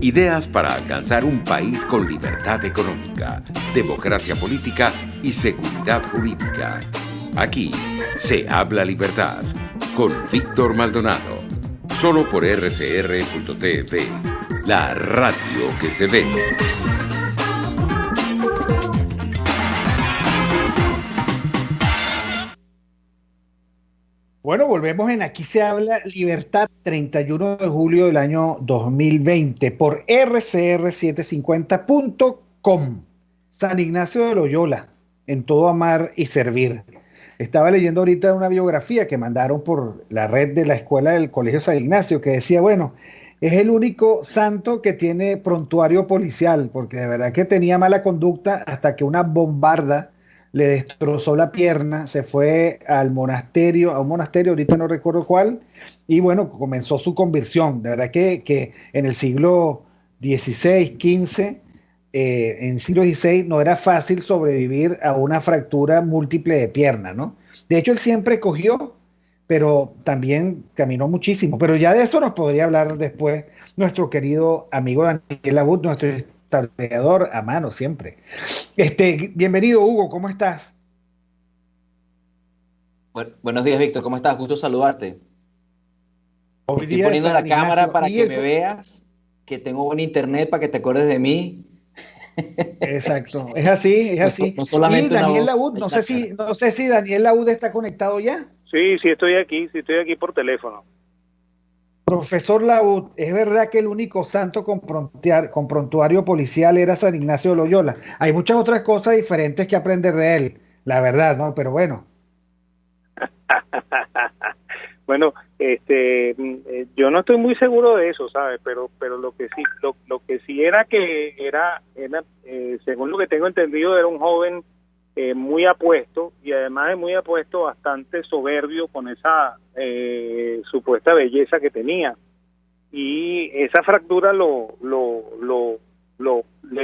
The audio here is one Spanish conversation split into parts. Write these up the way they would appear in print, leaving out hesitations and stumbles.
Ideas para alcanzar un país con libertad económica, democracia política y seguridad jurídica. Aquí se habla libertad con Víctor Maldonado. Solo por rcr.tv, la radio que se ve. Bueno, volvemos en Aquí se habla libertad, 31 de julio del año 2020 por rcr750.com. San Ignacio de Loyola, en todo amar y servir. Estaba leyendo ahorita una biografía que mandaron por la red de la escuela del Colegio San Ignacio que decía, bueno, es el único santo que tiene prontuario policial, porque de verdad que tenía mala conducta hasta que una bombarda le destrozó la pierna, se fue al monasterio, a un monasterio, ahorita no recuerdo cuál, y bueno, comenzó su conversión. De verdad que en el siglo XVI, XV, en el siglo XVI no era fácil sobrevivir a una fractura múltiple de pierna, ¿no? De hecho, él siempre cogió, pero también caminó muchísimo. Pero ya de eso nos podría hablar después nuestro querido amigo Daniel Abud, nuestro historiador a mano siempre. Bienvenido, Hugo, ¿cómo estás? Buenos días, Víctor, ¿cómo estás? Gusto saludarte. Hoy Estoy día poniendo San la Ignacio, cámara para que me veas, que tengo buen internet para que te acuerdes de mí. Exacto, es así, es así. No Y solamente una Daniel voz, Laud, hay una cara. no sé si Daniel Laud está conectado ya. Sí, estoy aquí por teléfono. Profesor Laud, ¿es verdad que el único santo con prontuario policial era San Ignacio de Loyola? Hay muchas otras cosas diferentes que aprender de él, la verdad, ¿no? Pero bueno. Bueno, yo no estoy muy seguro de eso, ¿sabes? Pero lo que sí era que era según lo que tengo entendido, era un joven muy apuesto, y además de muy apuesto, bastante soberbio con esa supuesta belleza que tenía, y esa fractura le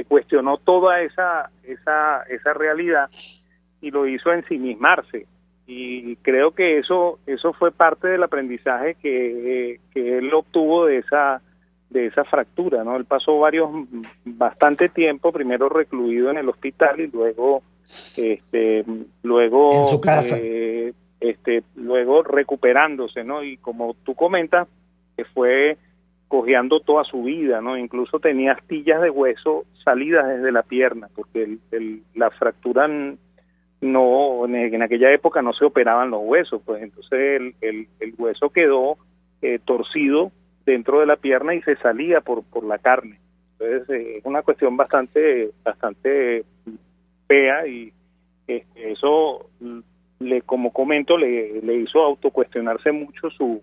cuestionó toda esa realidad y lo hizo ensimismarse. Y creo que eso fue parte del aprendizaje que él obtuvo de esa fractura, ¿no? Él pasó bastante tiempo, primero recluido en el hospital y luego En su casa. luego recuperándose, ¿no? Y como tú comentas, que fue cojeando toda su vida, ¿no? Incluso tenía astillas de hueso salidas desde la pierna, porque la fractura no, en aquella época no se operaban los huesos, pues entonces el hueso quedó torcido dentro de la pierna y se salía por la carne. Entonces es una cuestión bastante fea, y eso, como comento, le hizo autocuestionarse mucho su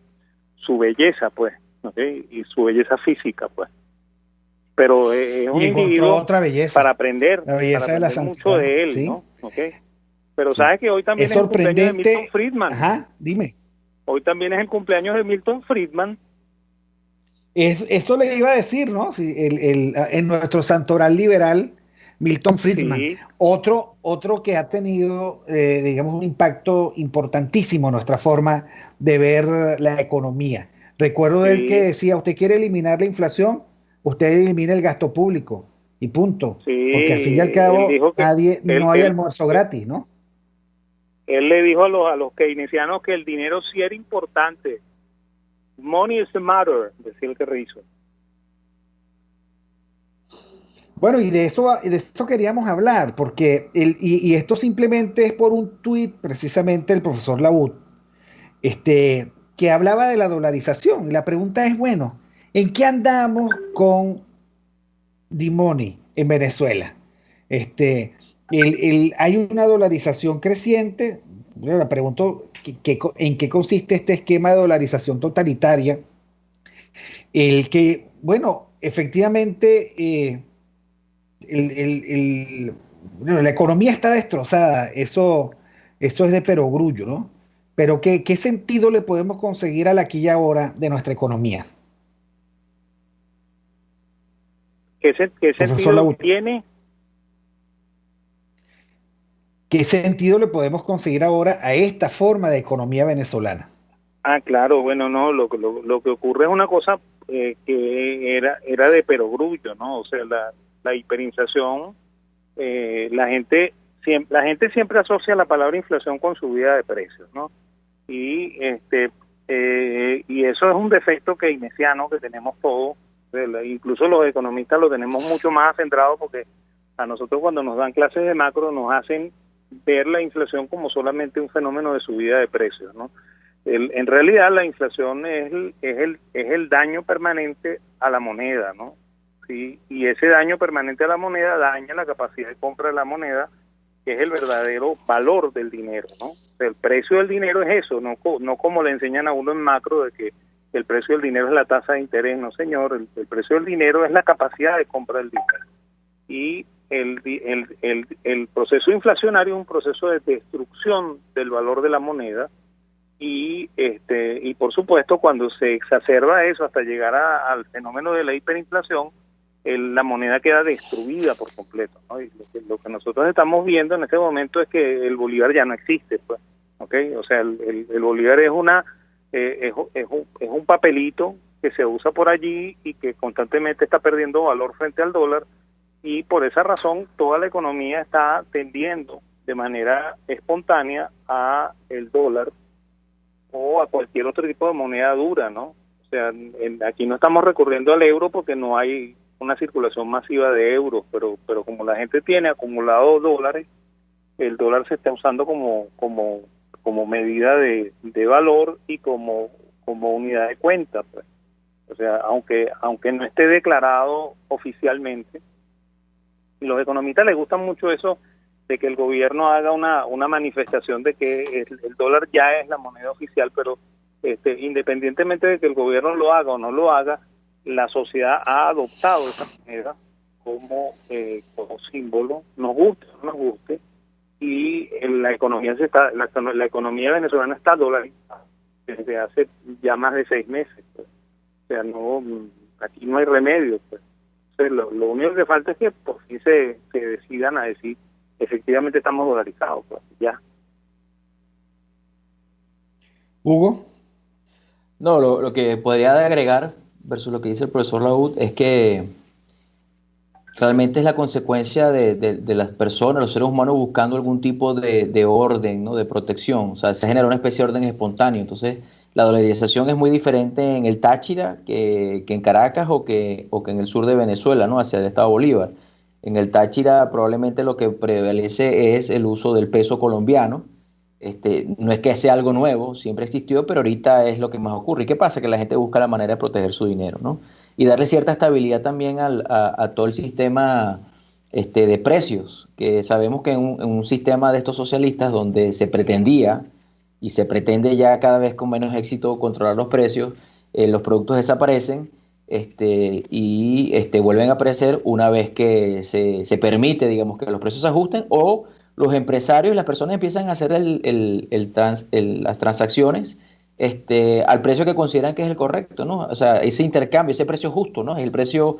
belleza, pues, ¿okay? Y su belleza física, pues. Pero es un individuo otra belleza, para aprender, la belleza de la santidad, mucho de él, ¿sí? ¿no? ¿Okay? Pero sabes que hoy también es el cumpleaños de sorprendente. Milton Friedman. Ajá, dime. Hoy también es el cumpleaños de Milton Friedman. Eso le iba a decir, ¿no? Sí, en nuestro santoral liberal, Milton Friedman, Sí. otro que ha tenido, digamos, un impacto importantísimo en nuestra forma de ver la economía. Recuerdo él que decía, usted quiere eliminar la inflación, usted elimina el gasto público y punto. Sí, porque al fin y al cabo no hay almuerzo gratis, ¿no? Él le dijo a los keynesianos que el dinero sí era importante. Money is the matter, decía el que rehizo. Bueno, y de eso queríamos hablar, porque y esto simplemente es por un tuit precisamente del profesor Laud, que hablaba de la dolarización. Y la pregunta es, bueno, ¿en qué andamos con D-Money en Venezuela? Hay una dolarización creciente. Bueno, le pregunto ¿en qué consiste este esquema de dolarización totalitaria? El que, bueno, efectivamente, bueno, la economía está destrozada, eso es de perogrullo, ¿no? Pero ¿qué sentido le podemos conseguir al aquí y ahora de nuestra economía? ¿Qué sentido tiene? ¿Qué sentido le podemos conseguir ahora a esta forma de economía venezolana? Ah, claro, bueno, no, lo que ocurre es una cosa que era de perogrullo, ¿no? O sea, la hiperinflación, la gente siempre asocia la palabra inflación con subida de precios, ¿no? Y y eso es un defecto keynesiano que tenemos todos, incluso los economistas lo tenemos mucho más centrado, porque a nosotros cuando nos dan clases de macro nos hacen ver la inflación como solamente un fenómeno de subida de precios, ¿no? En realidad la inflación es el daño permanente a la moneda, ¿no? Sí, y ese daño permanente a la moneda daña la capacidad de compra de la moneda, que es el verdadero valor del dinero, ¿no? O sea, el precio del dinero es eso, no como le enseñan a uno en macro de que el precio del dinero es la tasa de interés. No, señor, el precio del dinero es la capacidad de compra del dinero. Y el proceso inflacionario es un proceso de destrucción del valor de la moneda, y por supuesto cuando se exacerba eso hasta llegar al fenómeno de la hiperinflación, la moneda queda destruida por completo, ¿no? Y lo que nosotros estamos viendo en este momento es que el bolívar ya no existe, pues, ¿okay? O sea, el bolívar es un papelito que se usa por allí y que constantemente está perdiendo valor frente al dólar, y por esa razón toda la economía está tendiendo de manera espontánea a el dólar o a cualquier otro tipo de moneda dura, ¿no? O sea, aquí no estamos recurriendo al euro porque no hay una circulación masiva de euros, pero como la gente tiene acumulados dólares, el dólar se está usando como medida de valor y como unidad de cuenta, pues. O sea, aunque no esté declarado oficialmente, y los economistas les gusta mucho eso de que el gobierno haga una manifestación de que el dólar ya es la moneda oficial, pero independientemente de que el gobierno lo haga o no lo haga, la sociedad ha adoptado esa moneda como símbolo, nos guste o no nos guste, y la economía la economía venezolana está dolarizada desde hace ya más de 6 meses, pues. O sea, aquí no hay remedio, pues. O sea, lo único que falta es que por fin se decidan a decir efectivamente estamos dolarizados, pues, ya. Hugo. No, lo que podría agregar versus lo que dice el profesor Laud es que realmente es la consecuencia de las personas, los seres humanos buscando algún tipo de orden, ¿no? De protección. O sea, se genera una especie de orden espontáneo. Entonces, la dolarización es muy diferente en el Táchira que en Caracas o que en el sur de Venezuela, ¿no? Hacia el estado Bolívar. En el Táchira probablemente lo que prevalece es el uso del peso colombiano. No es que sea algo nuevo, siempre existió, pero ahorita es lo que más ocurre. ¿Y qué pasa? Que la gente busca la manera de proteger su dinero, ¿no? Y darle cierta estabilidad también a todo el sistema de precios, que sabemos que en un sistema de estos socialistas donde se pretendía y se pretende ya cada vez con menos éxito controlar los precios, los productos desaparecen y vuelven a aparecer una vez que se permite, digamos, que los precios se ajusten, o los empresarios y las personas empiezan a hacer las transacciones al precio que consideran que es el correcto, ¿no? O sea, ese intercambio, ese precio justo, ¿no? Es el precio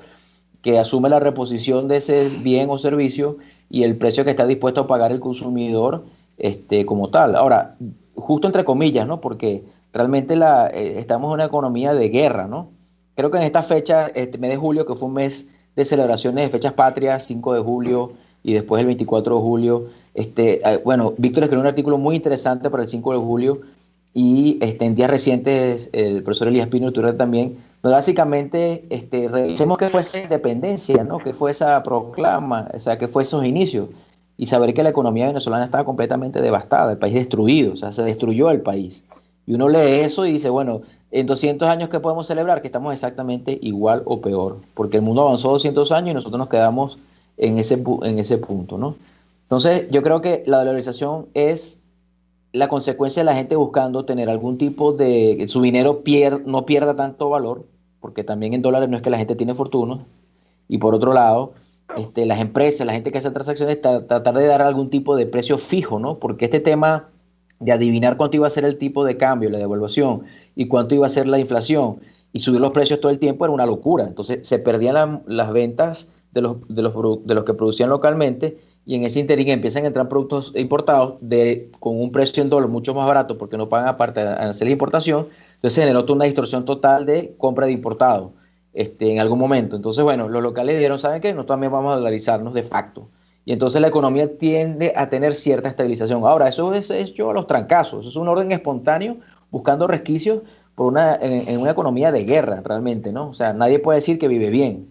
que asume la reposición de ese bien o servicio y el precio que está dispuesto a pagar el consumidor como tal. Ahora, justo entre comillas, ¿no? Porque realmente estamos en una economía de guerra, ¿no? Creo que en esta fecha, mes de julio, que fue un mes de celebraciones de fechas patrias, 5 de julio y después el 24 de julio, bueno, Víctor escribió un artículo muy interesante para el 5 de julio, y en días recientes el profesor Elías Pino también, donde básicamente revisemos qué fue esa independencia, ¿no? Qué fue esa proclama, o sea, qué fue esos inicios, y saber que la economía venezolana estaba completamente devastada, el país destruido, o sea, se destruyó el país. Y uno lee eso y dice, bueno, en 200 años, ¿qué podemos celebrar? Que estamos exactamente igual o peor, porque el mundo avanzó 200 años y nosotros nos quedamos en ese punto, ¿no? Entonces, yo creo que la dolarización es la consecuencia de la gente buscando tener algún tipo de que su dinero no pierda tanto valor, porque también en dólares no es que la gente tiene fortuna, y por otro lado, las empresas, la gente que hace transacciones, tratar de dar algún tipo de precio fijo, ¿no? Porque este tema de adivinar cuánto iba a ser el tipo de cambio, la devaluación, y cuánto iba a ser la inflación, y subir los precios todo el tiempo era una locura. Entonces se perdían las ventas de los que producían localmente, y en ese interín empiezan a entrar productos importados con un precio en dólar mucho más barato porque no pagan aparte a hacer la importación, entonces se generó una distorsión total de compra de importado en algún momento. Entonces, bueno, los locales dijeron, ¿saben qué? Nosotros también vamos a dolarizarnos de facto. Y entonces la economía tiende a tener cierta estabilización. Ahora, eso es hecho a los trancazos, eso es un orden espontáneo buscando resquicios en una economía de guerra realmente, ¿no? O sea, nadie puede decir que vive bien.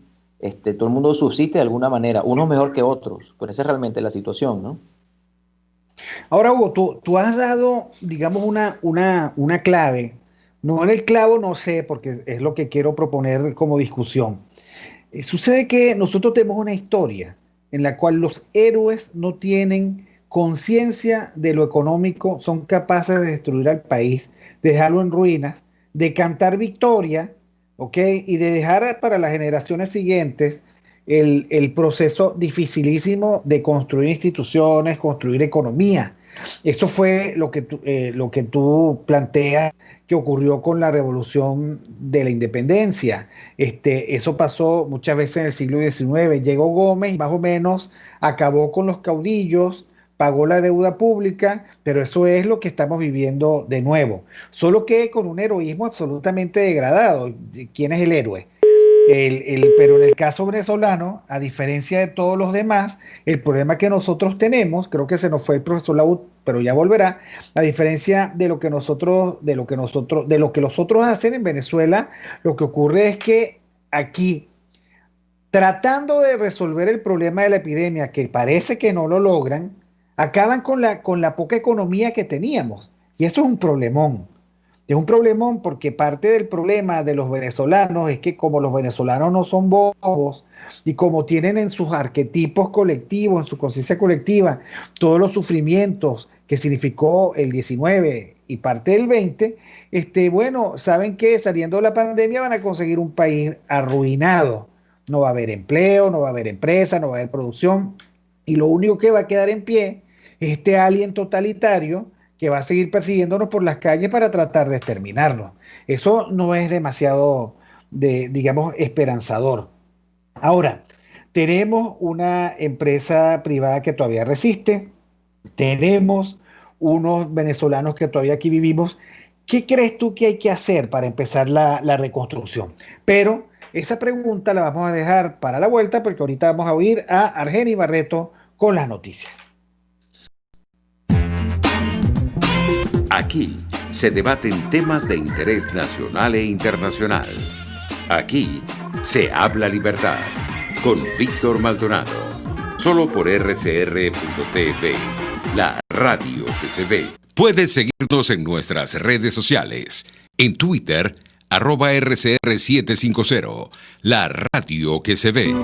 Todo el mundo subsiste de alguna manera, unos mejor que otros, pero esa es realmente la situación, ¿no? Ahora, Hugo, tú has dado, digamos, una clave, no en el clavo, no sé, porque es lo que quiero proponer como discusión. Sucede que nosotros tenemos una historia en la cual los héroes no tienen conciencia de lo económico, son capaces de destruir al país, de dejarlo en ruinas, de cantar victoria, ¿ok? Y de dejar para las generaciones siguientes el proceso dificilísimo de construir instituciones, construir economía. Eso fue lo que tú planteas que ocurrió con la revolución de la independencia. Eso pasó muchas veces en el siglo XIX. Llegó Gómez y más o menos acabó con los caudillos, pagó la deuda pública, pero eso es lo que estamos viviendo de nuevo. Solo que con un heroísmo absolutamente degradado. ¿Quién es el héroe? Pero en el caso venezolano, a diferencia de todos los demás, el problema que nosotros tenemos, creo que se nos fue el profesor Laúd, pero ya volverá, a diferencia de lo que los otros hacen en Venezuela, lo que ocurre es que aquí, tratando de resolver el problema de la epidemia, que parece que no lo logran, acaban con la poca economía que teníamos. Y eso es un problemón. Es un problemón porque parte del problema de los venezolanos es que como los venezolanos no son bobos y como tienen en sus arquetipos colectivos, en su conciencia colectiva, todos los sufrimientos que significó el 19 y parte del 20, bueno, saben que saliendo de la pandemia van a conseguir un país arruinado. No va a haber empleo, no va a haber empresa, no va a haber producción y lo único que va a quedar en pie es este alien totalitario que va a seguir persiguiéndonos por las calles para tratar de exterminarnos. Eso no es demasiado, digamos, esperanzador. Ahora, tenemos una empresa privada que todavía resiste, tenemos unos venezolanos que todavía aquí vivimos. ¿Qué crees tú que hay que hacer para empezar la reconstrucción? Pero esa pregunta la vamos a dejar para la vuelta porque ahorita vamos a oír a Argenis Barreto con las noticias. Aquí se debaten temas de interés nacional e internacional. Aquí se habla libertad con Víctor Maldonado. Solo por RCR.tv, la radio que se ve. Puedes seguirnos en nuestras redes sociales. En Twitter, @RCR750, la radio que se ve.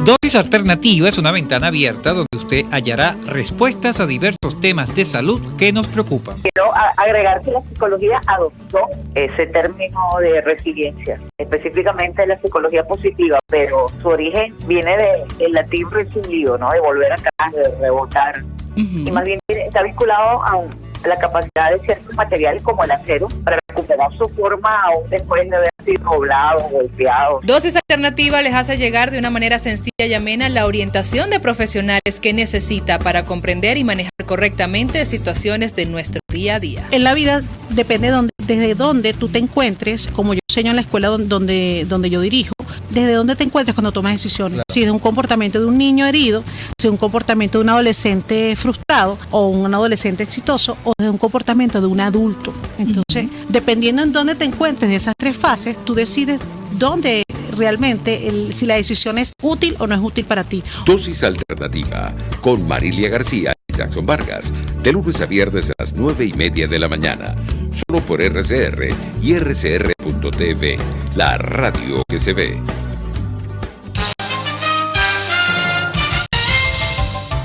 Dosis Alternativa es una ventana abierta donde usted hallará respuestas a diversos temas de salud que nos preocupan. Quiero agregar que la psicología adoptó ese término de resiliencia, específicamente la psicología positiva, pero su origen viene del latín resilio, ¿no? De volver atrás, de rebotar, y más bien está vinculado a la capacidad de ciertos materiales como el acero para recuperar su forma aún después de haber sido doblado, golpeado. Dosis Alternativa les hace llegar de una manera sencilla y amena la orientación de profesionales que necesita para comprender y manejar correctamente situaciones de nuestro día a día. En la vida depende desde dónde tú te encuentres, como yo enseño en la escuela donde yo dirijo, desde dónde te encuentres cuando tomas decisiones. Claro. Si es un comportamiento de un niño herido, si es un comportamiento de un adolescente frustrado o un adolescente exitoso o de un comportamiento de un adulto. Entonces, dependiendo en dónde te encuentres de esas tres fases, tú decides dónde realmente, si la decisión es útil o no es útil para ti. Dosis Alternativa con Marilia García y Jackson Vargas, de lunes a viernes a las 9:30 de la mañana. Solo por RCR y RCR.tv, la radio que se ve.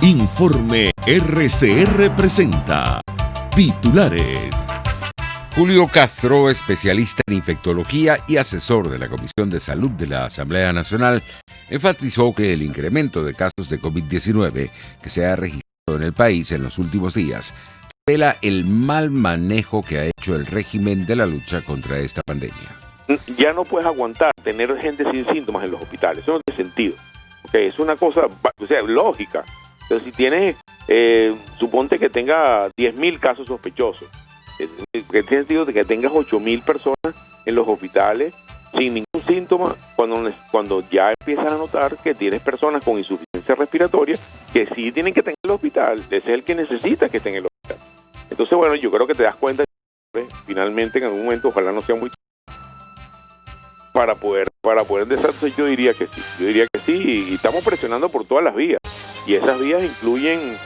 Informe RCR presenta titulares. Julio Castro, especialista en infectología y asesor de la Comisión de Salud de la Asamblea Nacional, enfatizó que el incremento de casos de COVID-19 que se ha registrado en el país en los últimos días revela el mal manejo que ha hecho el régimen de la lucha contra esta pandemia. Ya no puedes aguantar tener gente sin síntomas en los hospitales, eso no tiene sentido. Okay, es una cosa, lógica. Entonces, si tienes, suponte que tenga 10.000 casos sospechosos, que tiene sentido de que tengas 8.000 personas en los hospitales sin ningún síntoma, cuando ya empiezan a notar que tienes personas con insuficiencia respiratoria que sí tienen que tener en el hospital, ese es el que necesita que esté en el hospital. Entonces, bueno, yo creo que te das cuenta finalmente en algún momento, ojalá no sea muy para poder deshacer. Yo diría que sí, y estamos presionando por todas las vías, y esas vías incluyen,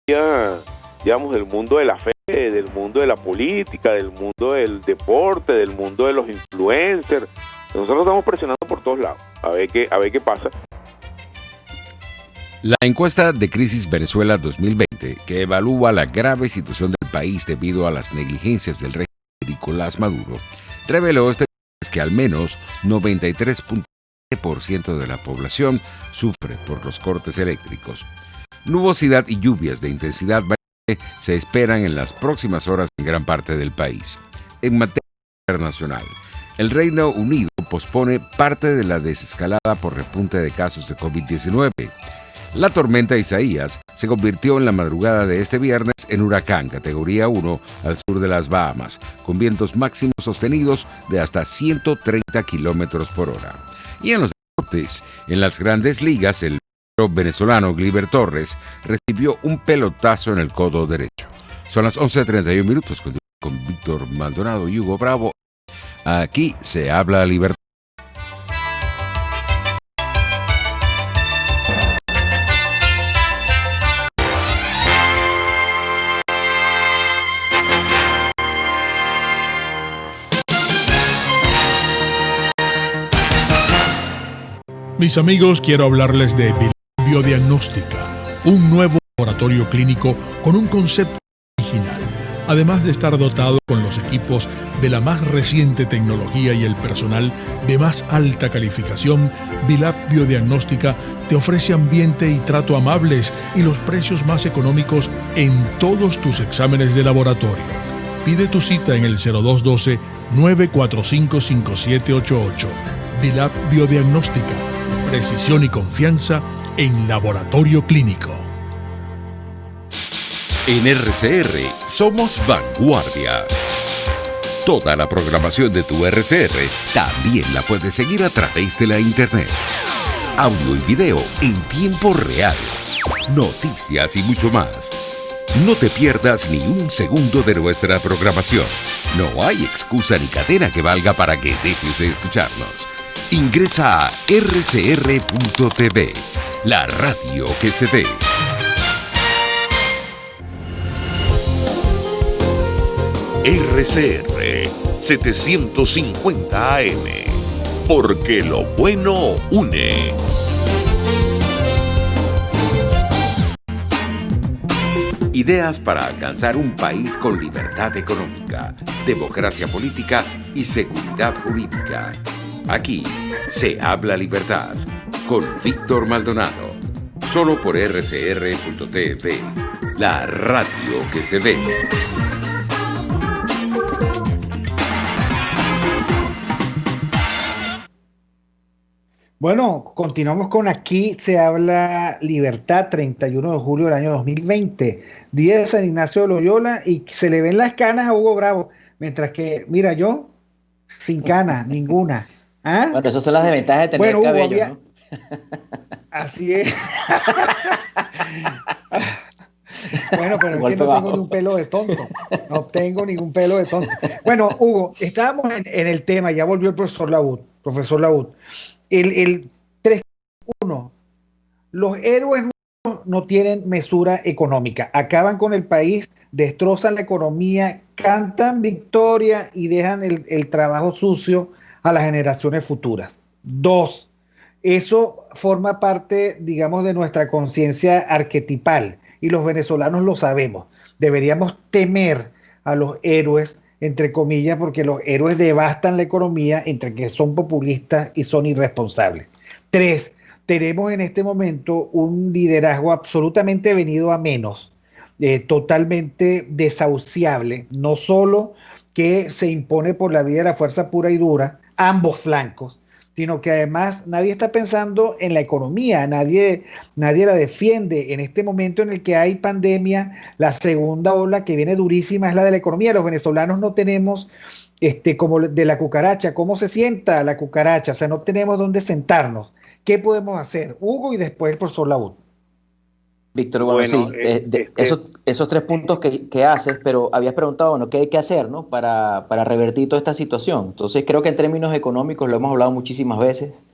digamos, del mundo de la fe, del mundo de la política, del mundo del deporte, del mundo de los influencers. Nosotros estamos presionando por todos lados, a ver qué pasa. La encuesta de Crisis Venezuela 2020, que evalúa la grave situación del país debido a las negligencias del régimen de Nicolás Maduro, reveló este viernes que al menos 93.7% de la población sufre por los cortes eléctricos. Nubosidad y lluvias de intensidad variable se esperan en las próximas horas en gran parte del país. En materia internacional, el Reino Unido pospone parte de la desescalada por repunte de casos de COVID-19. La tormenta Isaías se convirtió en la madrugada de este viernes en huracán categoría 1 al sur de las Bahamas, con vientos máximos sostenidos de hasta 130 kilómetros por hora. Y en los deportes, en las grandes ligas, el venezolano Gleyber Torres recibió un pelotazo en el codo derecho. Son las 11:31 minutos con Víctor Maldonado y Hugo Bravo. Aquí se habla libertad. Mis amigos, quiero hablarles de Biodiagnóstica, un nuevo laboratorio clínico con un concepto original. Además de estar dotado con los equipos de la más reciente tecnología y el personal de más alta calificación, Bilab Biodiagnóstica te ofrece ambiente y trato amables y los precios más económicos en todos tus exámenes de laboratorio. Pide tu cita en el 0212-945-5788. Bilab Biodiagnóstica, precisión y confianza en laboratorio clínico. En RCR somos vanguardia. Toda la programación de tu RCR también la puedes seguir a través de la internet. Audio y video en tiempo real. Noticias y mucho más. No te pierdas ni un segundo de nuestra programación. No hay excusa ni cadena que valga para que dejes de escucharnos. Ingresa a rcr.tv, la radio que se ve. RCR 750 AM, porque lo bueno une. Ideas para alcanzar un país con libertad económica, democracia política y seguridad jurídica. Aquí se habla libertad con Víctor Maldonado, solo por rcr.tv, la radio que se ve. Bueno, continuamos con Aquí se habla libertad, 31 de julio del año 2020, día de San Ignacio de Loyola, y se le ven las canas a Hugo Bravo, mientras que, mira, yo, sin canas, ninguna. ¿Ah? Bueno, esas son las desventajas de tener cabello, ¿no? Así es. Bueno, pero es que no tengo ni un pelo de tonto. No tengo ningún pelo de tonto. Bueno, Hugo, estábamos en el tema, ya volvió el profesor Laud. El 3-1. Los héroes no tienen mesura económica. Acaban con el país, destrozan la economía, cantan victoria y dejan el trabajo sucio a las generaciones futuras. 2. Eso forma parte, digamos, de nuestra conciencia arquetipal y los venezolanos lo sabemos. Deberíamos temer a los héroes, entre comillas, porque los héroes devastan la economía, entre que son populistas y son irresponsables. 3. Tenemos en este momento un liderazgo absolutamente venido a menos, totalmente desahuciable, no solo que se impone por la vía de la fuerza pura y dura, ambos flancos, sino que además nadie está pensando en la economía, nadie la defiende. En este momento en el que hay pandemia, la segunda ola que viene durísima es la de la economía. Los venezolanos no tenemos, como de la cucaracha, ¿cómo se sienta la cucaracha? O sea, no tenemos dónde sentarnos. ¿Qué podemos hacer? Hugo y después el profesor Laúd. Víctor, bueno, sí, esos 3 puntos que haces, pero habías preguntado, bueno, ¿qué hay que hacer, no? para revertir toda esta situación? Entonces, creo que en términos económicos, lo hemos hablado muchísimas veces,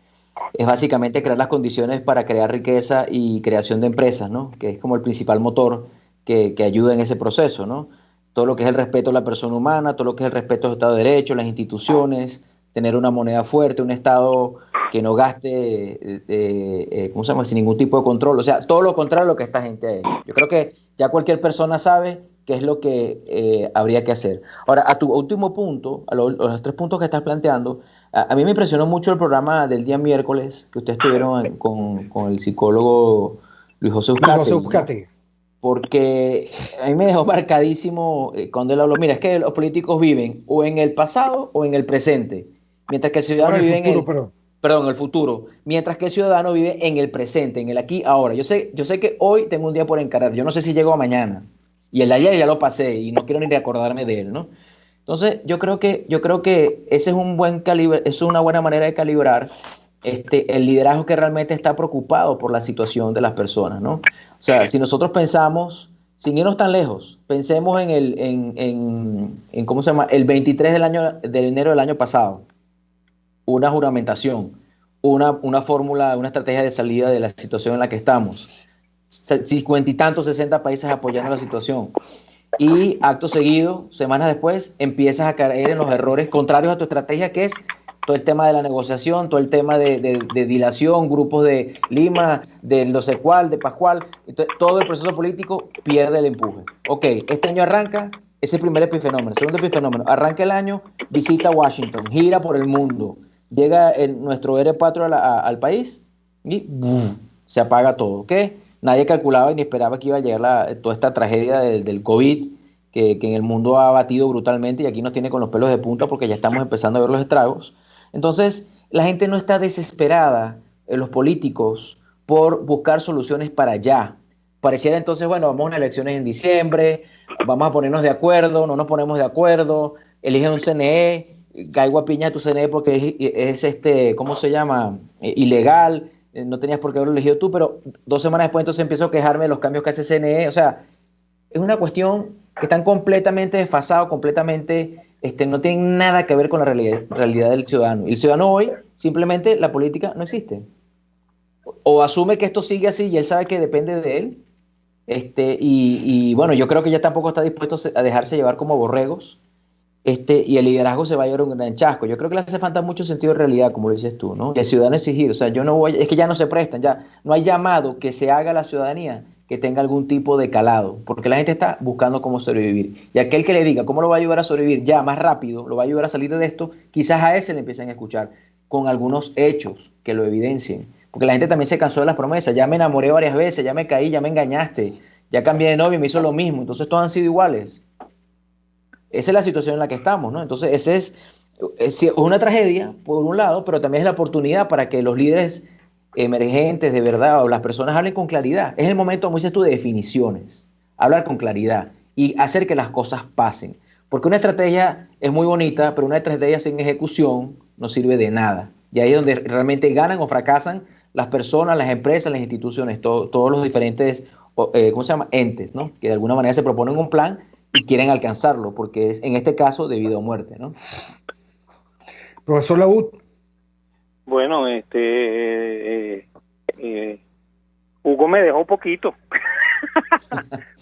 es básicamente crear las condiciones para crear riqueza y creación de empresas, ¿no? Que es como el principal motor que ayuda en ese proceso, ¿no? Todo lo que es el respeto a la persona humana, todo lo que es el respeto al Estado de Derecho, las instituciones, tener una moneda fuerte, un Estado que no gaste, ¿cómo se llama?, sin ningún tipo de control. O sea, todo lo contrario a lo que esta gente ha hecho. Yo creo que ya cualquier persona sabe qué es lo que habría que hacer. Ahora, a tu último punto, a los 3 puntos que estás planteando, a mí me impresionó mucho el programa del día miércoles que ustedes tuvieron con el psicólogo Luis José Uzcategui, ¿no? Porque a mí me dejó marcadísimo cuando él habló, mira, es que los políticos viven o en el pasado o en el presente, mientras que el ciudadano vive en el futuro, mientras que el ciudadano vive en el presente, en el aquí, ahora. Yo sé que hoy tengo un día por encarar, yo no sé si llego a mañana, y el de ayer ya lo pasé y no quiero ni acordarme de él, ¿no? Entonces, yo creo que ese es un buen calibre, es una buena manera de calibrar el liderazgo que realmente está preocupado por la situación de las personas, ¿no? O sea, si nosotros pensamos, sin irnos tan lejos, pensemos en ¿cómo se llama? El 23 de enero del año pasado, una juramentación, una fórmula, una estrategia de salida de la situación en la que estamos, 50 y tantos, 60 países apoyando la situación, y acto seguido, semanas después, empiezas a caer en los errores contrarios a tu estrategia, que es todo el tema de la negociación, todo el tema de dilación, grupos de Lima, de no sé cuál, de Pascual, entonces, todo el proceso político pierde el empuje. Ok, este año arranca ese primer epifenómeno. Segundo epifenómeno, arranca el año, visita Washington, gira por el mundo, llega nuestro R4 al país y ¡buf!, se apaga todo. ¿Ok? Nadie calculaba ni esperaba que iba a llegar toda esta tragedia del COVID que en el mundo ha batido brutalmente y aquí nos tiene con los pelos de punta porque ya estamos empezando a ver los estragos. Entonces, la gente no está desesperada, los políticos, por buscar soluciones para allá. Pareciera entonces, bueno, vamos a unas elecciones en diciembre, vamos a ponernos de acuerdo, no nos ponemos de acuerdo, elige un CNE, caigo a piña a tu CNE porque es ¿cómo se llama?, ilegal, no tenías por qué haberlo elegido tú, pero 2 semanas después entonces empiezo a quejarme de los cambios que hace CNE. O sea, es una cuestión que están completamente desfasados, completamente... no tienen nada que ver con la realidad del ciudadano. Y el ciudadano hoy, simplemente la política no existe. O asume que esto sigue así y él sabe que depende de él. Y bueno, yo creo que ya tampoco está dispuesto a dejarse llevar como borregos. Y el liderazgo se va a llevar un gran chasco. Yo creo que le hace falta mucho sentido de realidad, como lo dices tú, ¿no? Y el ciudadano exigir, o sea, es que ya no se prestan, ya no hay llamado que se haga a la ciudadanía que tenga algún tipo de calado, porque la gente está buscando cómo sobrevivir. Y aquel que le diga cómo lo va a ayudar a sobrevivir ya más rápido, lo va a ayudar a salir de esto, quizás a ese le empiecen a escuchar con algunos hechos que lo evidencien. Porque la gente también se cansó de las promesas. Ya me enamoré varias veces, ya me caí, ya me engañaste, ya cambié de novio y me hizo lo mismo. Entonces todos han sido iguales. Esa es la situación en la que estamos, ¿no? Entonces ese es una tragedia, por un lado, pero también es la oportunidad para que los líderes emergentes de verdad o las personas hablen con claridad. Es el momento, como dices tú, de definiciones, hablar con claridad y hacer que las cosas pasen, porque una estrategia es muy bonita, pero una estrategia sin ejecución no sirve de nada, y ahí es donde realmente ganan o fracasan las personas, las empresas, las instituciones, todos los diferentes ¿cómo se llama?, entes, ¿no?, que de alguna manera se proponen un plan y quieren alcanzarlo, porque es en este caso de vida o muerte, ¿no? Profesor Laúd. Bueno, Hugo me dejó un poquito.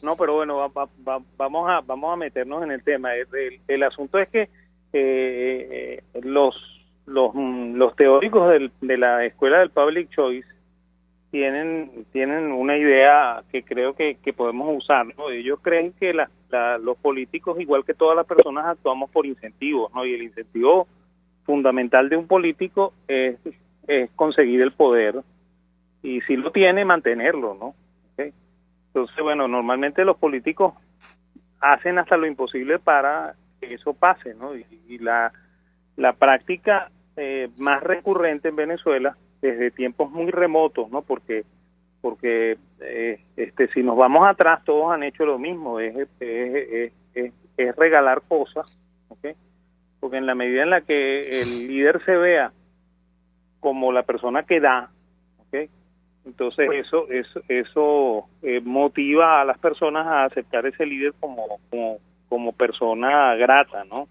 No, pero bueno, vamos a meternos en el tema. El asunto es que los teóricos de la escuela del Public Choice tienen una idea que creo que podemos usar, ¿no? Ellos creen que los políticos, igual que todas las personas, actuamos por incentivos, ¿no? Y el incentivo fundamental de un político es conseguir el poder, y si lo tiene, mantenerlo, ¿no? ¿Okay? Entonces, bueno, normalmente los políticos hacen hasta lo imposible para que eso pase, ¿no? Y la práctica más recurrente en Venezuela desde tiempos muy remotos, ¿no? Porque si nos vamos atrás, todos han hecho lo mismo, es regalar cosas, ¿okay? Porque en la medida en la que el líder se vea como la persona que da, ¿okay? Entonces eso motiva a las personas a aceptar ese líder como persona grata, ¿no?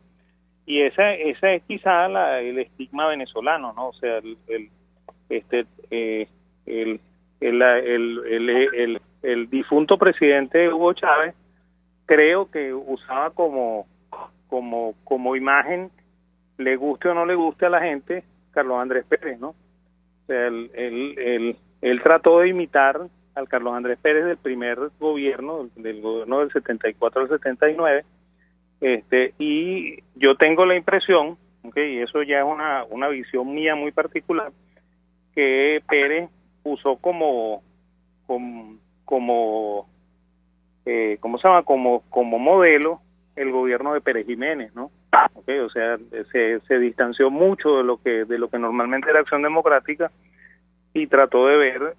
Y esa es quizá el estigma venezolano, ¿no? O sea, el difunto presidente Hugo Chávez, creo que usaba como imagen, le guste o no le guste a la gente, Carlos Andrés Pérez, ¿no? O sea, él trató de imitar al Carlos Andrés Pérez del primer gobierno, del gobierno del 74 al 79, y yo tengo la impresión, y eso ya es una visión mía muy particular, que Pérez usó como modelo el gobierno de Pérez Jiménez, ¿no? Okay, o sea, se distanció mucho de lo que normalmente era Acción Democrática y trató de ver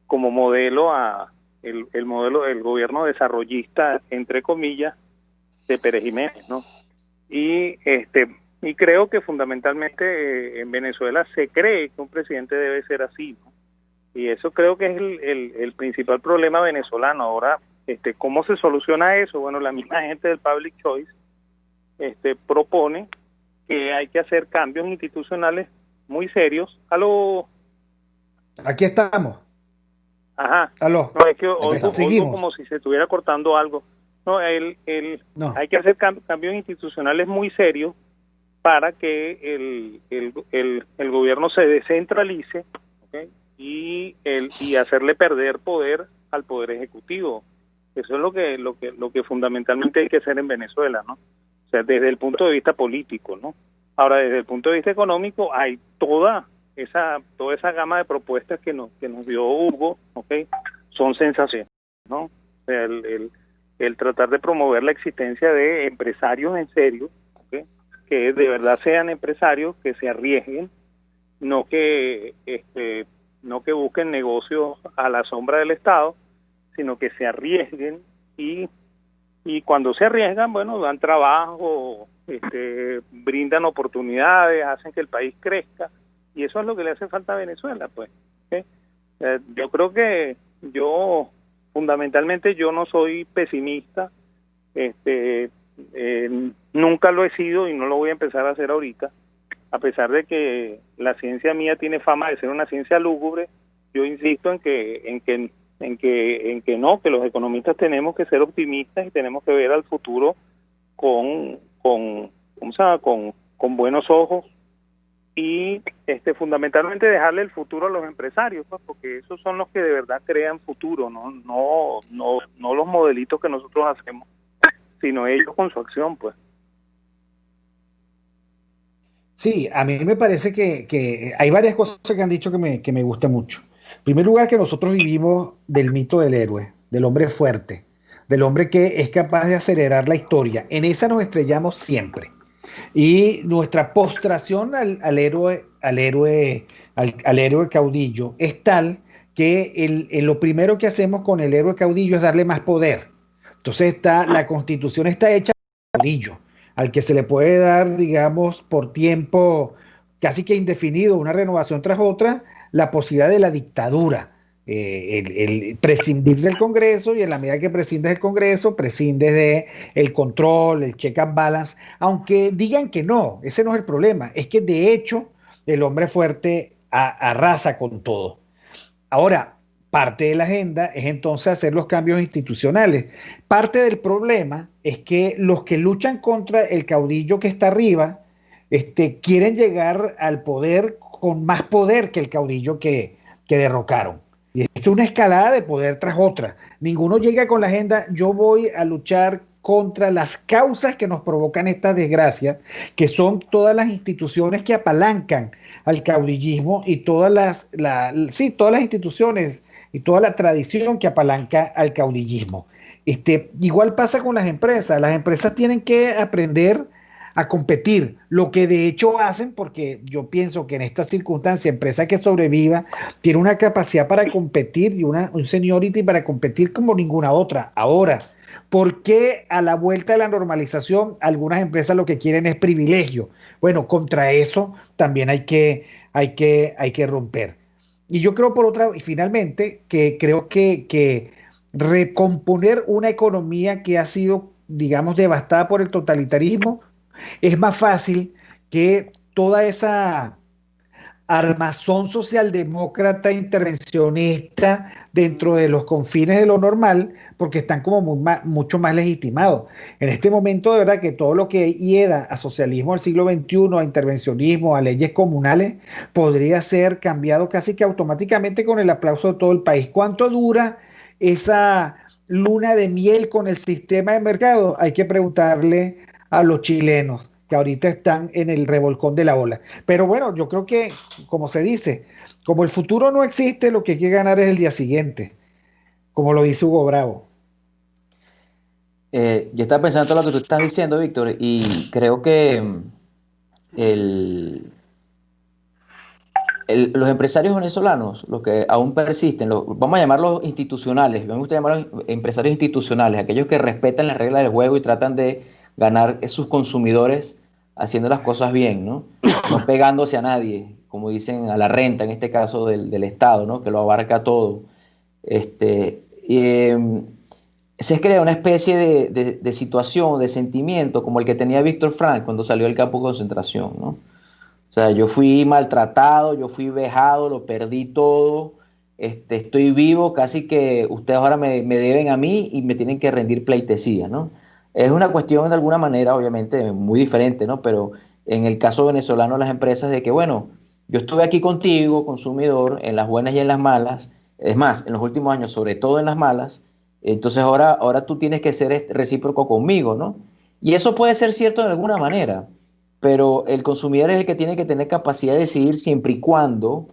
como modelo el modelo del gobierno desarrollista, entre comillas, de Pérez Jiménez, ¿no? Y creo que fundamentalmente en Venezuela se cree que un presidente debe ser así, ¿no? Y eso creo que es el principal problema venezolano. Ahora, ¿cómo se soluciona eso? Bueno, la misma gente del Public Choice propone que hay que hacer cambios institucionales muy serios. ¿Aló? Aquí estamos. Ajá. ¿Aló? No, es que oigo como si se estuviera cortando algo. No, no. Hay que hacer cambios institucionales muy serios para que el gobierno se descentralice, ¿okay? y hacerle perder poder al poder ejecutivo. Eso es lo que fundamentalmente hay que hacer en Venezuela, ¿no? O sea, desde el punto de vista político, ¿no? Ahora, desde el punto de vista económico, hay toda esa gama de propuestas que nos dio Hugo, ¿okay? Son sensacionales, ¿no? O sea, el tratar de promover la existencia de empresarios en serio, ¿okay? Que de verdad sean empresarios que se arriesguen, no que busquen negocios a la sombra del Estado, sino que se arriesguen y cuando se arriesgan, bueno, dan trabajo, brindan oportunidades, hacen que el país crezca, y eso es lo que le hace falta a Venezuela, pues. ¿Okay? Yo creo que fundamentalmente yo no soy pesimista, nunca lo he sido y no lo voy a empezar a hacer ahorita, a pesar de que la ciencia mía tiene fama de ser una ciencia lúgubre. Yo insisto en que los economistas tenemos que ser optimistas y tenemos que ver al futuro con buenos ojos y fundamentalmente dejarle el futuro a los empresarios, pues, porque esos son los que de verdad crean futuro, no los modelitos que nosotros hacemos, sino ellos con su acción, pues. Sí, a mí me parece que hay varias cosas que han dicho que me gustan mucho. En primer lugar, que nosotros vivimos del mito del héroe, del hombre fuerte, del hombre que es capaz de acelerar la historia. En esa nos estrellamos siempre. Y nuestra postración al héroe caudillo es tal que lo primero que hacemos con el héroe caudillo es darle más poder. Entonces la Constitución está hecha para el caudillo, al que se le puede dar, digamos, por tiempo casi que indefinido, una renovación tras otra, la posibilidad de la dictadura, el prescindir del Congreso, y en la medida que prescindes del Congreso, prescindes del control, el check and balance, aunque digan que no, ese no es el problema, es que de hecho el hombre fuerte arrasa con todo. Ahora, parte de la agenda es entonces hacer los cambios institucionales. Parte del problema es que los que luchan contra el caudillo que está arriba, quieren llegar al poder con más poder que el caudillo que derrocaron. Y es una escalada de poder tras otra. Ninguno llega con la agenda, yo voy a luchar contra las causas que nos provocan esta desgracia, que son todas las instituciones que apalancan al caudillismo y todas las instituciones y toda la tradición que apalanca al caudillismo. Igual pasa con las empresas. Las empresas tienen que aprender a competir, lo que de hecho hacen, porque yo pienso que en esta circunstancia, empresa que sobreviva, tiene una capacidad para competir y un seniority para competir como ninguna otra. Ahora, ¿por qué a la vuelta de la normalización algunas empresas lo que quieren es privilegio? Bueno, contra eso también hay que romper. Y yo creo y finalmente, que creo que recomponer una economía que ha sido, digamos, devastada por el totalitarismo es más fácil que toda esa armazón socialdemócrata intervencionista dentro de los confines de lo normal, porque están como mucho más legitimados. En este momento, de verdad, que todo lo que hieda a socialismo del siglo XXI, a intervencionismo, a leyes comunales, podría ser cambiado casi que automáticamente con el aplauso de todo el país. ¿Cuánto dura esa luna de miel con el sistema de mercado? Hay que preguntarle a los chilenos, que ahorita están en el revolcón de la ola. Pero bueno, yo creo que, como se dice, como el futuro no existe, lo que hay que ganar es el día siguiente, como lo dice Hugo Bravo. Yo estaba pensando en todo lo que tú estás diciendo, Víctor, y creo que los empresarios venezolanos, los que aún persisten, vamos a llamarlos institucionales, me gusta llamarlos empresarios institucionales, aquellos que respetan las reglas del juego y tratan de ganar sus consumidores haciendo las cosas bien, ¿no? No pegándose a nadie, como dicen, a la renta, en este caso del Estado, ¿no? Que lo abarca todo. Se crea una especie de situación, de sentimiento, como el que tenía Víctor Frank cuando salió del campo de concentración, ¿no? O sea, yo fui maltratado, yo fui vejado, lo perdí todo, estoy vivo, casi que ustedes ahora me deben a mí y me tienen que rendir pleitesía, ¿no? Es una cuestión de alguna manera, obviamente, muy diferente, ¿no? Pero en el caso venezolano, las empresas de que, bueno, yo estuve aquí contigo, consumidor, en las buenas y en las malas, es más, en los últimos años, sobre todo en las malas, entonces ahora tú tienes que ser recíproco conmigo, ¿no? Y eso puede ser cierto de alguna manera, pero el consumidor es el que tiene que tener capacidad de decidir siempre y cuando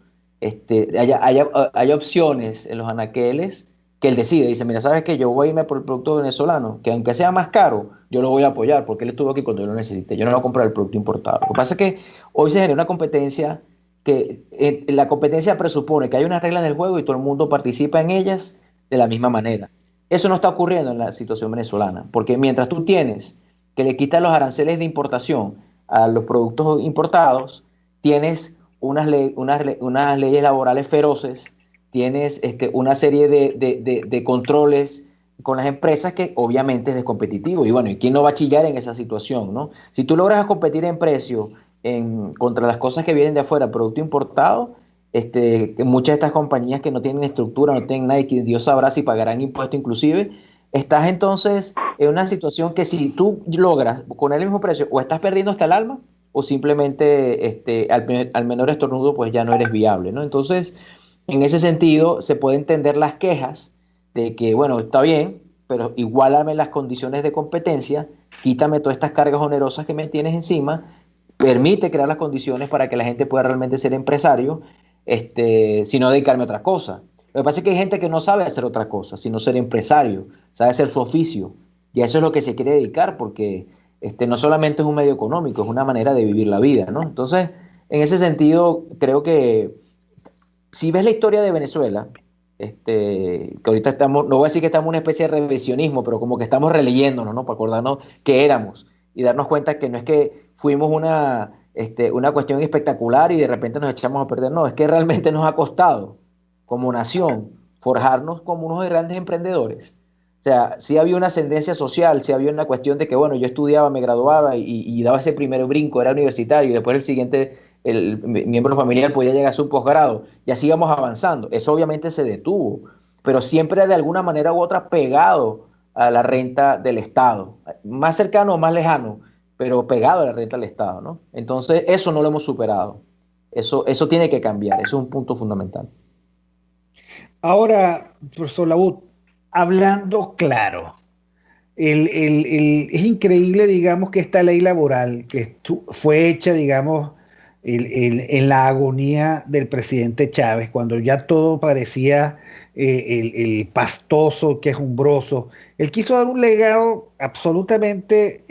haya opciones en los anaqueles que él decide. Dice, mira, ¿sabes qué? Yo voy a irme por el producto venezolano, que aunque sea más caro, yo lo voy a apoyar porque él estuvo aquí cuando yo lo necesité. Yo no voy a comprar el producto importado. Lo que pasa es que hoy se genera una competencia que la competencia presupone que hay unas reglas del juego y todo el mundo participa en ellas de la misma manera. Eso no está ocurriendo en la situación venezolana, porque mientras tú tienes que le quitas los aranceles de importación a los productos importados, tienes unas leyes laborales feroces, tienes una serie de controles con las empresas que obviamente es descompetitivo. Y bueno, ¿y quién no va a chillar en esa situación, ¿no? Si tú logras competir en precio contra las cosas que vienen de afuera, producto importado, muchas de estas compañías que no tienen estructura, no tienen nada, y que Dios sabrá si pagarán impuestos inclusive, estás entonces en una situación que si tú logras poner el mismo precio, o estás perdiendo hasta el alma, o simplemente al menor estornudo pues ya no eres viable, ¿no? Entonces, en ese sentido, se puede entender las quejas de que, bueno, está bien, pero iguálame las condiciones de competencia, quítame todas estas cargas onerosas que me tienes encima, permite crear las condiciones para que la gente pueda realmente ser empresario, sino dedicarme a otra cosa. Lo que pasa es que hay gente que no sabe hacer otra cosa, sino ser empresario, sabe hacer su oficio, y a eso es lo que se quiere dedicar, porque no solamente es un medio económico, es una manera de vivir la vida, ¿no? Entonces, en ese sentido, creo que si ves la historia de Venezuela, que ahorita estamos, no voy a decir que estamos en una especie de revisionismo, pero como que estamos releyéndonos, ¿no? Para acordarnos qué éramos y darnos cuenta que no es que fuimos una cuestión espectacular y de repente nos echamos a perder, no, es que realmente nos ha costado como nación forjarnos como unos grandes emprendedores. O sea, sí había una ascendencia social, sí había una cuestión de que, bueno, yo estudiaba, me graduaba y daba ese primer brinco, era universitario, y después el siguiente, el miembro familiar podía llegar a su posgrado, y así íbamos avanzando. Eso obviamente se detuvo, pero siempre de alguna manera u otra pegado a la renta del Estado, más cercano o más lejano, pero pegado a la renta del Estado, ¿no? Entonces, eso no lo hemos superado. Eso tiene que cambiar, eso es un punto fundamental. Ahora, profesor Labut, hablando claro, es increíble, digamos, que esta ley laboral que fue hecha, digamos, en la agonía del presidente Chávez, cuando ya todo parecía el pastoso, quejumbroso. Él quiso dar un legado absolutamente,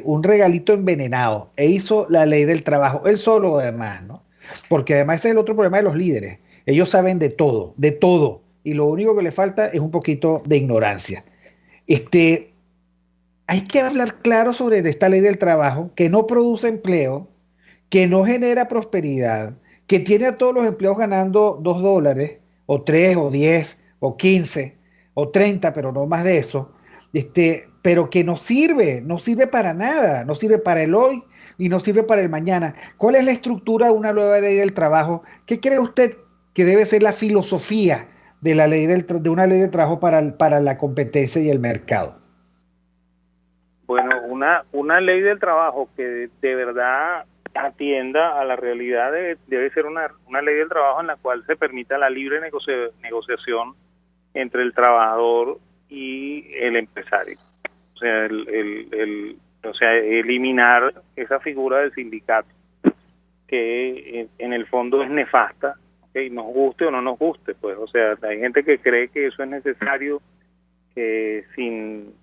un regalito envenenado, e hizo la ley del trabajo, él solo además, ¿no? Porque además ese es el otro problema de los líderes. Ellos saben de todo, y lo único que le falta es un poquito de ignorancia. Hay que hablar claro sobre esta ley del trabajo, que no produce empleo, que no genera prosperidad, que tiene a todos los empleados ganando $2, o 3, o 10, o 15, o 30, pero no más de eso, pero que no sirve para nada, no sirve para el hoy y no sirve para el mañana. ¿Cuál es la estructura de una nueva ley del trabajo? ¿Qué cree usted que debe ser la filosofía de una ley del trabajo para la competencia y el mercado? Bueno, una ley del trabajo que de verdad atienda a la realidad debe ser una ley del trabajo en la cual se permita la libre negociación entre el trabajador y el empresario. O sea, eliminar esa figura del sindicato, que en el fondo es nefasta, ¿okay? Nos guste o no nos guste, pues. O sea, hay gente que cree que eso es necesario, que sin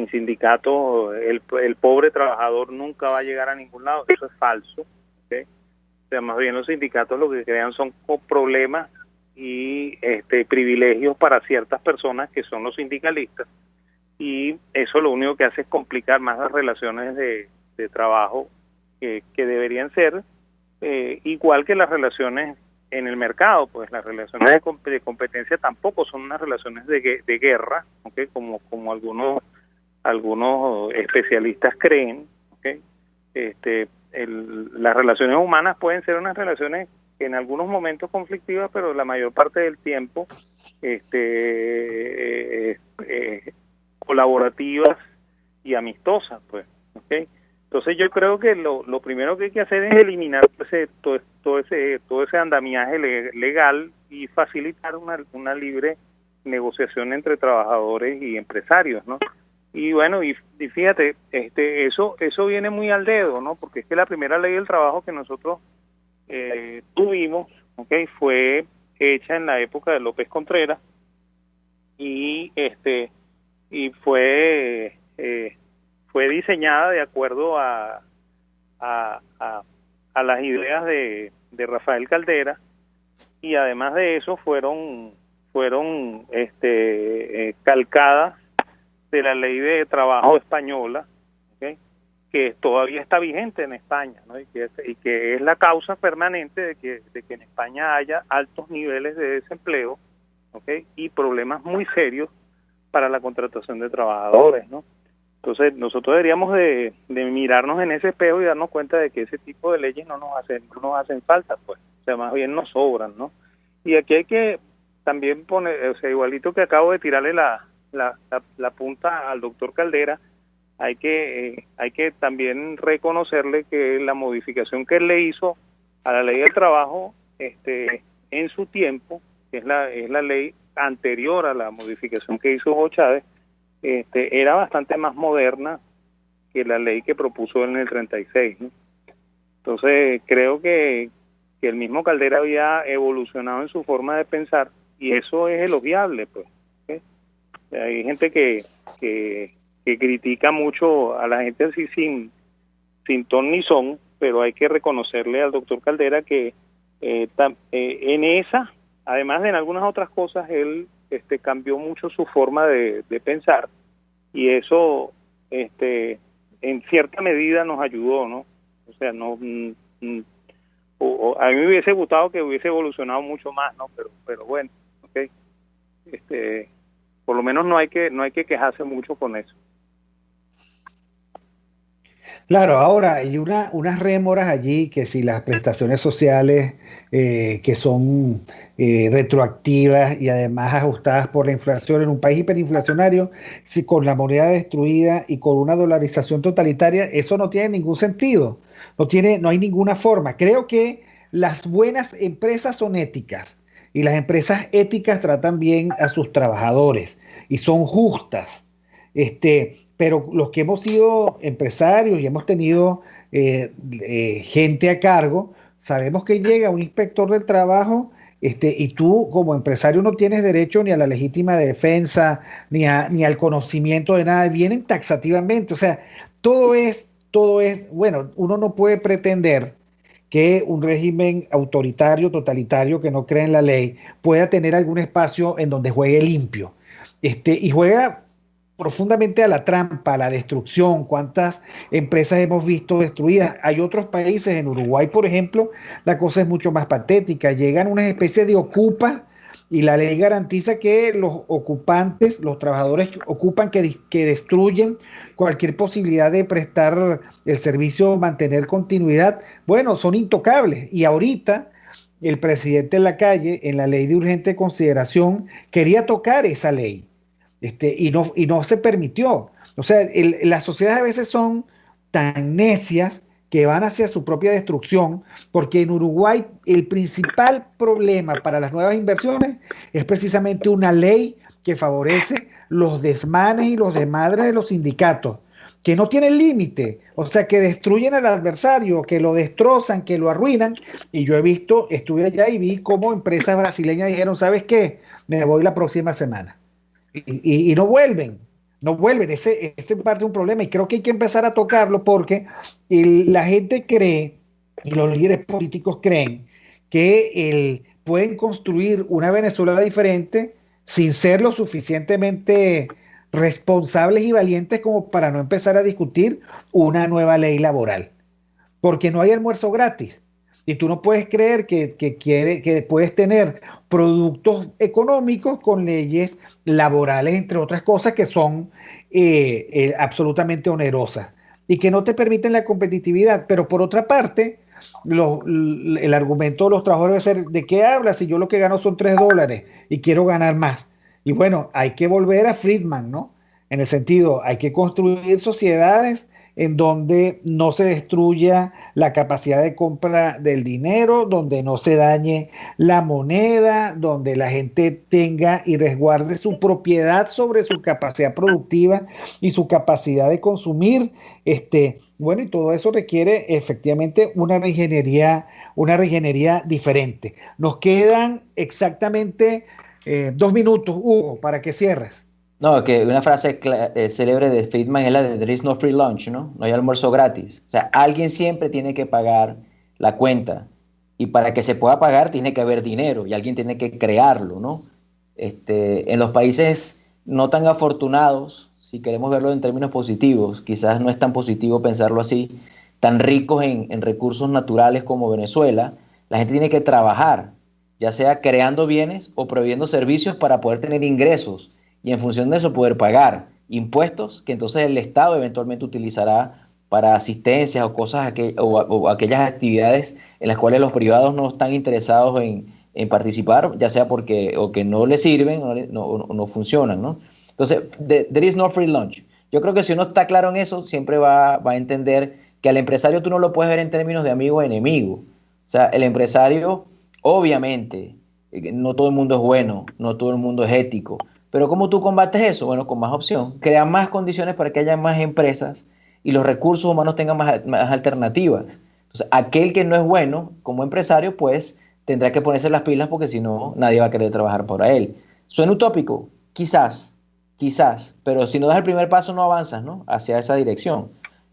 sindicato el pobre trabajador nunca va a llegar a ningún lado. Eso es falso, ¿okay? O sea, más bien los sindicatos lo que crean son problemas y privilegios para ciertas personas que son los sindicalistas, y eso lo único que hace es complicar más las relaciones de trabajo que deberían ser igual que las relaciones en el mercado. Pues las relaciones de competencia tampoco son unas relaciones de guerra, ¿okay? Como algunos especialistas creen, ¿okay? Las relaciones humanas pueden ser unas relaciones en algunos momentos conflictivas, pero la mayor parte del tiempo colaborativas y amistosas, pues, ¿okay? Entonces yo creo que lo primero que hay que hacer es eliminar todo ese andamiaje legal y facilitar una libre negociación entre trabajadores y empresarios, ¿no? Y bueno, y fíjate, eso viene muy al dedo, ¿no? Porque es que la primera ley del trabajo que nosotros tuvimos, ¿okay? Fue hecha en la época de López Contreras, y fue diseñada de acuerdo a las ideas de Rafael Caldera, y además de eso fueron calcadas de la ley de trabajo española, ¿okay? Que todavía está vigente en España, ¿no? y que es la causa permanente de que en España haya altos niveles de desempleo, ¿okay? Y problemas muy serios para la contratación de trabajadores, ¿no? Entonces nosotros deberíamos de mirarnos en ese espejo y darnos cuenta de que ese tipo de leyes no nos hacen falta, pues. O sea, más bien nos sobran, ¿no? Y aquí hay que también poner, o sea, igualito que acabo de tirarle la punta al doctor Caldera, hay que también reconocerle que la modificación que él le hizo a la ley del trabajo en su tiempo, que es la ley anterior a la modificación que hizo Hugo Chávez, era bastante más moderna que la ley que propuso en el 36, ¿no? Entonces creo que el mismo Caldera había evolucionado en su forma de pensar, y eso es elogiable, pues. ¿Okay? Hay gente que critica mucho a la gente así sin ton ni son, pero hay que reconocerle al doctor Caldera que en esa, además de en algunas otras cosas, él cambió mucho su forma de pensar, y eso en cierta medida nos ayudó, ¿no? O sea, a mí me hubiese gustado que hubiese evolucionado mucho más, ¿no? Pero bueno, okay. Por lo menos no hay que quejarse mucho con eso. Claro, ahora hay unas rémoras allí, que si las prestaciones sociales que son retroactivas y además ajustadas por la inflación en un país hiperinflacionario, si con la moneda destruida y con una dolarización totalitaria, eso no tiene ningún sentido, no hay ninguna forma. Creo que las buenas empresas son éticas, y las empresas éticas tratan bien a sus trabajadores y son justas. Pero los que hemos sido empresarios y hemos tenido gente a cargo, sabemos que llega un inspector del trabajo, y tú como empresario no tienes derecho ni a la legítima defensa, ni al conocimiento de nada, vienen taxativamente, o sea, todo es, bueno, uno no puede pretender que un régimen autoritario, totalitario, que no cree en la ley, pueda tener algún espacio en donde juegue limpio. Y juega profundamente a la trampa, a la destrucción. ¿Cuántas empresas hemos visto destruidas? Hay otros países, en Uruguay, por ejemplo, la cosa es mucho más patética. Llegan unas especies de ocupas y la ley garantiza que los ocupantes, los trabajadores que ocupan, que destruyen cualquier posibilidad de prestar el servicio o mantener continuidad, bueno, son intocables. Y ahorita el presidente Lacalle, en la ley de urgente consideración, quería tocar esa ley. Y no se permitió. O sea, las sociedades a veces son tan necias que van hacia su propia destrucción, porque en Uruguay el principal problema para las nuevas inversiones es precisamente una ley que favorece los desmanes y los desmadres de los sindicatos, que no tienen límite, o sea, que destruyen al adversario, que lo destrozan, que lo arruinan. Y yo estuve allá y vi cómo empresas brasileñas dijeron, ¿sabes qué? Me voy la próxima semana. Y no vuelven, ese es parte de un problema, y creo que hay que empezar a tocarlo porque la gente cree, y los líderes políticos creen, que pueden construir una Venezuela diferente sin ser lo suficientemente responsables y valientes como para no empezar a discutir una nueva ley laboral, porque no hay almuerzo gratis. Y tú no puedes creer que puedes tener productos económicos con leyes laborales, entre otras cosas, que son absolutamente onerosas y que no te permiten la competitividad. Pero por otra parte, el argumento de los trabajadores debe ser, ¿de qué hablas si yo lo que gano son $3 y quiero ganar más? Y bueno, hay que volver a Friedman, ¿no? En el sentido, hay que construir sociedades en donde no se destruya la capacidad de compra del dinero, donde no se dañe la moneda, donde la gente tenga y resguarde su propiedad sobre su capacidad productiva y su capacidad de consumir. Bueno, y todo eso requiere efectivamente una reingeniería diferente. Nos quedan exactamente 2 minutos, Hugo, para que cierres. No, que una frase célebre de Friedman es la de "There is no free lunch", ¿no? No hay almuerzo gratis. O sea, alguien siempre tiene que pagar la cuenta. Y para que se pueda pagar tiene que haber dinero y alguien tiene que crearlo, ¿no? En los países no tan afortunados, si queremos verlo en términos positivos, quizás no es tan positivo pensarlo así, tan ricos en recursos naturales como Venezuela, la gente tiene que trabajar, ya sea creando bienes o proveyendo servicios para poder tener ingresos. Y en función de eso poder pagar impuestos que entonces el Estado eventualmente utilizará para asistencias o cosas o aquellas actividades en las cuales los privados no están interesados en participar, ya sea porque o que no les sirven o no funcionan, ¿no? Entonces, there is no free lunch. Yo creo que si uno está claro en eso, siempre va a entender que al empresario tú no lo puedes ver en términos de amigo o enemigo. O sea, el empresario, obviamente, no todo el mundo es bueno, no todo el mundo es ético. Pero ¿cómo tú combates eso? Bueno, con más opción. Crea más condiciones para que haya más empresas y los recursos humanos tengan más alternativas. Entonces, aquel que no es bueno como empresario, pues tendrá que ponerse las pilas porque si no, nadie va a querer trabajar para él. ¿Suena utópico? Quizás, pero si no das el primer paso no avanzas, ¿no? Hacia esa dirección.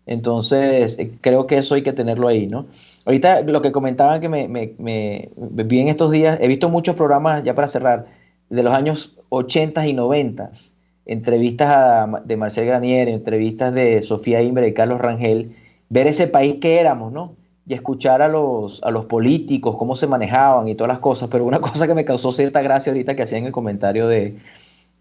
Entonces, creo que eso hay que tenerlo ahí, ¿no? Ahorita lo que comentaban que me vi en estos días, he visto muchos programas, ya para cerrar, de los años 80 y 90, entrevistas de Marcel Granier, entrevistas de Sofía Inver y Carlos Rangel, ver ese país que éramos, ¿no? Y escuchar a los políticos, cómo se manejaban y todas las cosas, pero una cosa que me causó cierta gracia ahorita que hacían el comentario de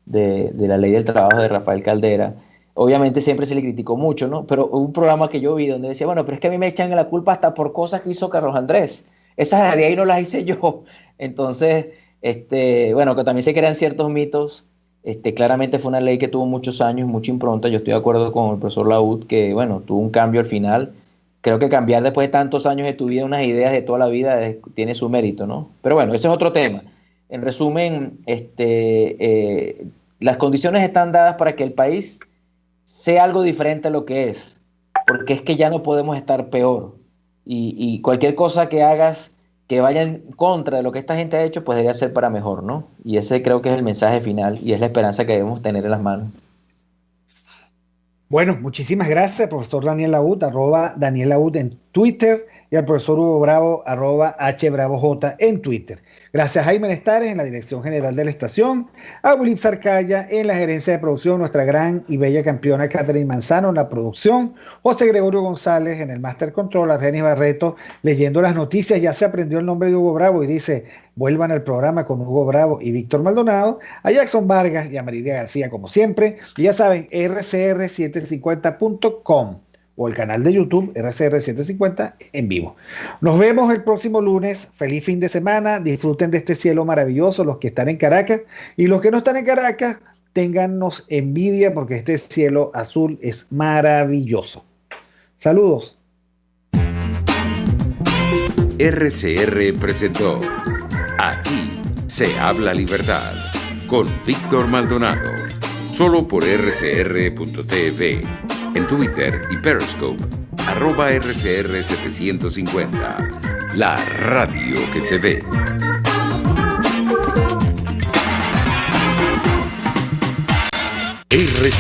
la ley del trabajo de Rafael Caldera, obviamente siempre se le criticó mucho, ¿no? Pero hubo un programa que yo vi donde decía, bueno, pero es que a mí me echan la culpa hasta por cosas que hizo Carlos Andrés, esas de ahí no las hice yo. Entonces, bueno, que también se crean ciertos mitos. Claramente fue una ley que tuvo muchos años, mucha impronta. Yo estoy de acuerdo con el profesor Laud que, bueno, tuvo un cambio al final. Creo que cambiar después de tantos años de tu vida unas ideas de toda la vida tiene su mérito, ¿no? Pero bueno, ese es otro tema. En resumen, las condiciones están dadas para que el país sea algo diferente a lo que es, porque es que ya no podemos estar peor. y cualquier cosa que hagas que vaya en contra de lo que esta gente ha hecho, pues debería ser para mejor, ¿no? Y ese creo que es el mensaje final y es la esperanza que debemos tener en las manos. Bueno, muchísimas gracias, profesor Daniel Laud, @Daniel Laud en Twitter, y al profesor Hugo Bravo, @HBravoJ en Twitter. Gracias a Jaime Nestares en la dirección general de la estación, a Bulip Sarcaya en la gerencia de producción, nuestra gran y bella campeona Catherine Manzano en la producción, José Gregorio González en el Master Control, Argenis Barreto leyendo las noticias. Ya se aprendió el nombre de Hugo Bravo y dice: vuelvan al programa con Hugo Bravo y Víctor Maldonado, a Jackson Vargas y a Maridia García como siempre, y ya saben, rcr750.com o el canal de YouTube RCR750 en vivo. Nos vemos el próximo lunes. Feliz fin de semana. Disfruten de este cielo maravilloso los que están en Caracas, y los que no están en Caracas, téngannos envidia porque este cielo azul es maravilloso. Saludos. RCR presentó Aquí se habla libertad con Víctor Maldonado, solo por rcr.tv, en Twitter y Periscope, @RCR750, la radio que se ve. RCR